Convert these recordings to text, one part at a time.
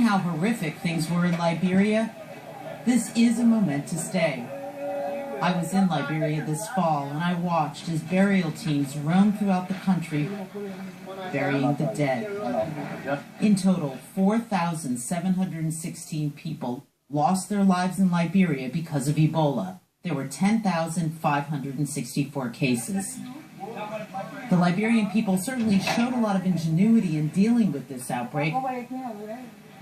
how horrific things were in Liberia, this is a momentous day. I was in Liberia this fall, and I watched as burial teams roamed throughout the country, burying the dead. In total, 4,716 people lost their lives in Liberia because of Ebola. There were 10,564 cases. The Liberian people certainly showed a lot of ingenuity in dealing with this outbreak.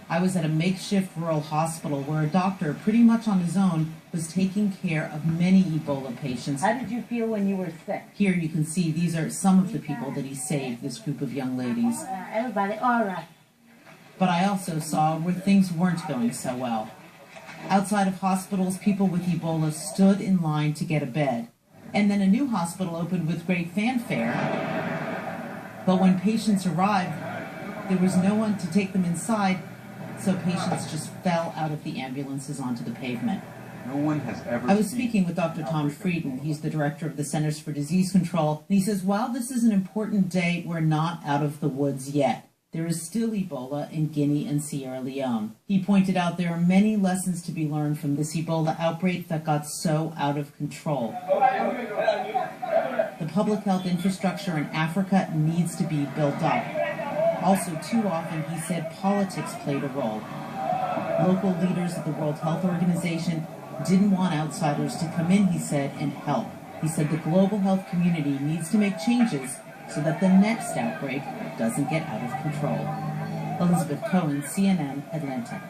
I was at a makeshift rural hospital where a doctor, pretty much on his own, was taking care of many Ebola patients. How did you feel when you were sick? Here you can see these are some of the people that he saved, this group of young ladies. Everybody, all right. But I also saw where things weren't going so well. Outside of hospitals, people with Ebola stood in line to get a bed. And then a new hospital opened with great fanfare. But when patients arrived, there was no one to take them inside, so patients just fell out of the ambulances onto the pavement. No one has ever I was speaking with Dr. Tom Frieden. He's the director of the Centers for Disease Control. And he says, while this is an important day, we're not out of the woods yet. There is still Ebola in Guinea and Sierra Leone. He pointed out there are many lessons to be learned from this Ebola outbreak that got so out of control. The public health infrastructure in Africa needs to be built up. Also, too often, he said, politics played a role. Local leaders of the World Health Organization didn't want outsiders to come in, he said, and help. He said the global health community needs to make changes so that the next outbreak doesn't get out of control. Elizabeth Cohen, CNN, Atlanta.